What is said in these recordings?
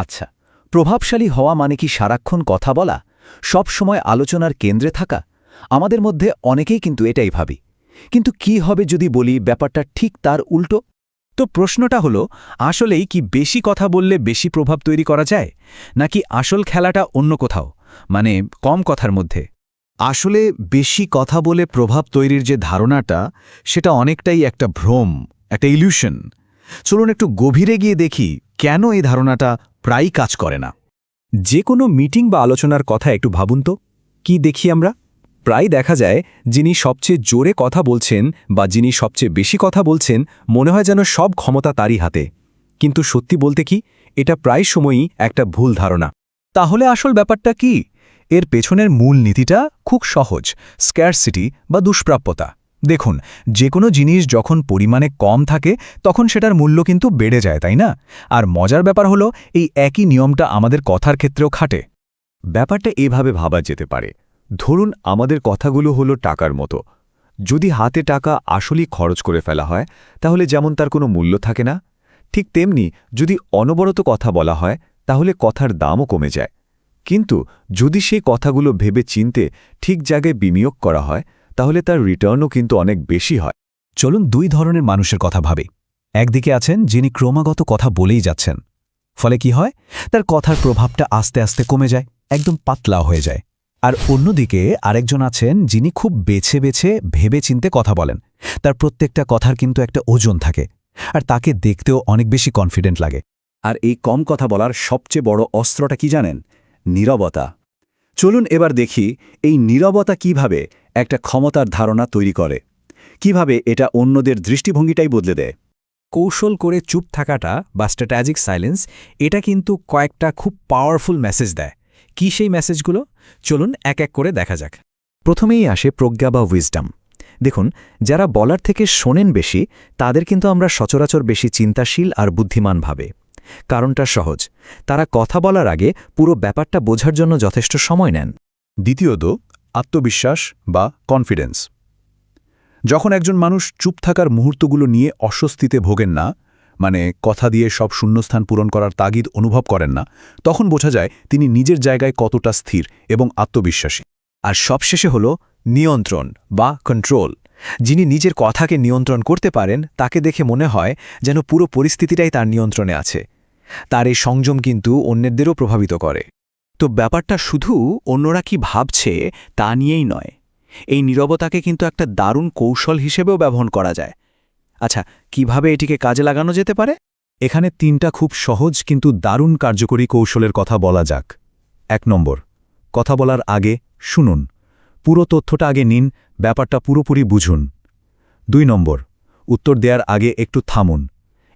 আচ্ছা, প্রভাবশালী হওয়া মানে কি সারাক্ষণ কথা বলা, সব সময় আলোচনার কেন্দ্রে থাকা? আমাদের মধ্যে অনেকেই কিন্তু এটাই ভাবি। কিন্তু কি হবে যদি বলি ব্যাপারটা ঠিক তার উল্টো? তো প্রশ্নটা হলো, আসলেই কি বেশি কথা বললে বেশি প্রভাব তৈরি করা যায়, নাকি আসল খেলাটা অন্য কোথাও, মানে কম কথার মধ্যে? আসলে বেশি কথা বলে প্রভাব তৈরির যে ধারণাটা, সেটা অনেকটাই একটা ভ্রম, একটা ইলিউশন। চলুন একটু গভীরে গিয়ে দেখি কেন এই ধারণাটা প্রায়ই কাজ করে না। যে কোনো মিটিং বা আলোচনার কথা একটু ভাবুন তো, কি দেখি আমরা? প্রায় দেখা যায় যিনি সবচেয়ে জোরে কথা বলছেন বা যিনি সবচেয়ে বেশি কথা বলছেন, মনে হয় যেন সব ক্ষমতা তারই হাতে। কিন্তু সত্যি বলতে কি, এটা প্রায় সময়ই একটা ভুল ধারণা। তাহলে আসল ব্যাপারটা কি? এর পেছনের মূল নীতিটা খুব সহজ, স্ক্যারসিটি বা দুষ্প্রাপ্যতা। দেখুন, যে কোনো জিনিস যখন পরিমাণে কম থাকে তখন সেটার মূল্য কিন্তু বেড়ে যায়, তাই না? আর মজার ব্যাপার হলো, এই একই নিয়মটা আমাদের কথার ক্ষেত্রেও খাটে। ব্যাপারটা এভাবে ভাবা যেতে পারে। ধরুন আমাদের কথাগুলো হলো টাকার মতো। যদি হাতে টাকা আসলেই খরচ করে ফেলা হয়, তাহলে যেমন তার কোনো মূল্য থাকে না, ঠিক তেমনি যদি অনবরত কথা বলা হয়, তাহলে কথার দামও কমে যায়। কিন্তু যদি সেই কথাগুলো ভেবে চিনতে ঠিক জায়গায় বিনিয়োগ করা হয়, তাহলে তার রিটার্নও কিন্তু অনেক বেশি হয়। চলুন দুই ধরনের মানুষের কথা ভাবি। একদিকে আছেন যিনি ক্রমাগত কথা বলেই যাচ্ছেন, ফলে কি হয়, তার কথার প্রভাবটা আস্তে আস্তে কমে যায়, একদম পাতলা হয়ে যায়। আর অন্যদিকে আরেকজন আছেন যিনি খুব বেছে বেছে ভেবে চিনতে কথা বলেন। তার প্রত্যেকটা কথার কিন্তু একটা ওজন থাকে, আর তাকে দেখতেও অনেক বেশি কনফিডেন্ট লাগে। আর এই কম কথা বলার সবচেয়ে বড় অস্ত্রটা কি জানেন? নীরবতা। চলুন এবার দেখি এই নীরবতা কিভাবে একটা ক্ষমতার ধারণা তৈরি করে, কিভাবে এটা অন্যদের দৃষ্টিভঙ্গিটাই বদলে দেয়। কৌশল করে চুপ থাকাটা বা স্ট্র্যাটেজিক সাইলেন্স, এটা কিন্তু কয়েকটা খুব পাওয়ারফুল মেসেজ দেয়। কি সেই মেসেজগুলো? চলুন এক এক করে দেখা যাক। প্রথমেই আসে প্রজ্ঞা বা উইজডম। দেখুন, যারা বলার থেকে শোনেন বেশি, তাদের কিন্তু আমরা সচরাচর বেশি চিন্তাশীল আর বুদ্ধিমান ভাবে। কারণটা সহজ, তারা কথা বলার আগে পুরো ব্যাপারটা বোঝার জন্য যথেষ্ট সময় নেন। দ্বিতীয়ত, আত্মবিশ্বাস বা কনফিডেন্স। যখন একজন মানুষ চুপ থাকার মুহূর্তগুলো নিয়ে অস্বস্তিতে ভোগেন না, মানে কথা দিয়ে সব শূন্যস্থান পূরণ করার তাগিদ অনুভব করেন না, তখন বোঝা যায় তিনি নিজের জায়গায় কতটা স্থির এবং আত্মবিশ্বাসী। আর সবশেষে হল নিয়ন্ত্রণ বা কন্ট্রোল। যিনি নিজের কথাকে নিয়ন্ত্রণ করতে পারেন, তাকে দেখে মনে হয় যেন পুরো পরিস্থিতিটাই তার নিয়ন্ত্রণে আছে। তার এই সংযম কিন্তু অন্যদেরও প্রভাবিত করে। তো ব্যাপারটা শুধু অন্যরা কি ভাবছে তা নিয়েই নয়, এই নীরবতাকে কিন্তু একটা দারুণ কৌশল হিসেবেও ব্যবহার করা যায়। আচ্ছা, কিভাবে এটিকে কাজে লাগানো যেতে পারে? এখানে 3টা খুব সহজ কিন্তু দারুণ কার্যকরী কৌশলের কথা বলা যাক। 1 নম্বর, কথা বলার আগে শুনুন। পুরো তথ্যটা আগে নিন, ব্যাপারটা পুরোপুরি বুঝুন। 2 নম্বর, উত্তর দেওয়ার আগে একটু থামুন।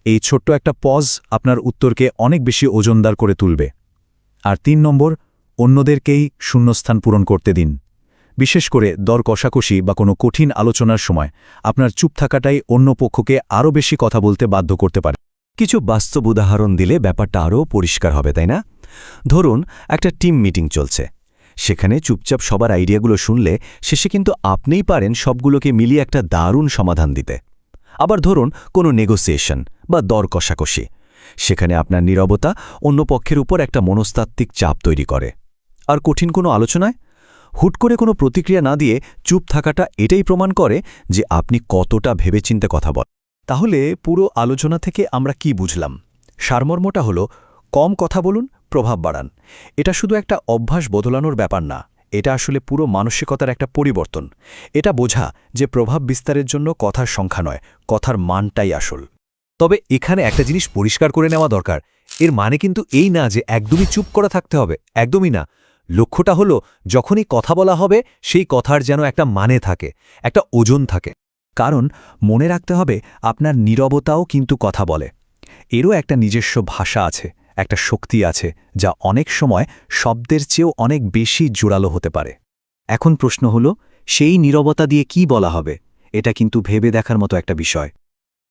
এই ছোট্ট একটা পজ আপনার উত্তরকে অনেক বেশি ওজনদার করে তুলবে। আর 3 নম্বর, অন্যদেরকেই শূন্যস্থান পূরণ করতে দিন। বিশেষ করে দর কষাকষি বা কোনো কঠিন আলোচনার সময় আপনার চুপ থাকাটাই অন্য পক্ষকে আরও বেশি কথা বলতে বাধ্য করতে পারে। কিছু বাস্তব উদাহরণ দিলে ব্যাপারটা আরও পরিষ্কার হবে, তাই না? ধরুন একটা টিম মিটিং চলছে। সেখানে চুপচাপ সবার আইডিয়াগুলো শুনলে শেষে কিন্তু আপনিই পারেন সবগুলোকে মিলিয়ে একটা দারুণ সমাধান দিতে। আবার ধরুন কোনো নেগোসিয়েশন বা দর কষাকষি, সেখানে আপনার নীরবতা অন্য পক্ষের উপর একটা মনস্তাত্ত্বিক চাপ তৈরি করে। আর কঠিন কোনো আলোচনায় হুট করে কোনো প্রতিক্রিয়া না দিয়ে চুপ থাকাটা এটাই প্রমাণ করে যে আপনি কতটা ভেবেচিন্তে কথা বলেন। তাহলে পুরো আলোচনা থেকে আমরা কি বুঝলাম? সারমর্মটা হলো, কম কথা বলুন, প্রভাব বাড়ান। এটা শুধু একটা অভ্যাস বদলানোর ব্যাপার না, এটা আসলে পুরো মানসিকতার একটা পরিবর্তন। এটা বোঝা যে প্রভাব বিস্তারের জন্য কথার সংখ্যা নয়, কথার মানটাই আসল। তবে এখানে একটা জিনিস পরিষ্কার করে নেওয়া দরকার। এর মানে কিন্তু এই না যে একদমই চুপ করে থাকতে হবে, একদমই না। লক্ষ্যটা হলো যখনই কথা বলা হবে সেই কথার যেন একটা মানে থাকে, একটা ওজন থাকে। কারণ মনে রাখতে হবে, আপনার নীরবতাও কিন্তু কথা বলে। এরও একটা নিজস্ব ভাষা আছে, একটা শক্তি আছে, যা অনেক সময় শব্দের চেয়েও অনেক বেশি জোরালো হতে পারে। এখন প্রশ্ন হলো, সেই নীরবতা দিয়ে কি বলা হবে? এটা কিন্তু ভেবে দেখার মতো একটা বিষয়।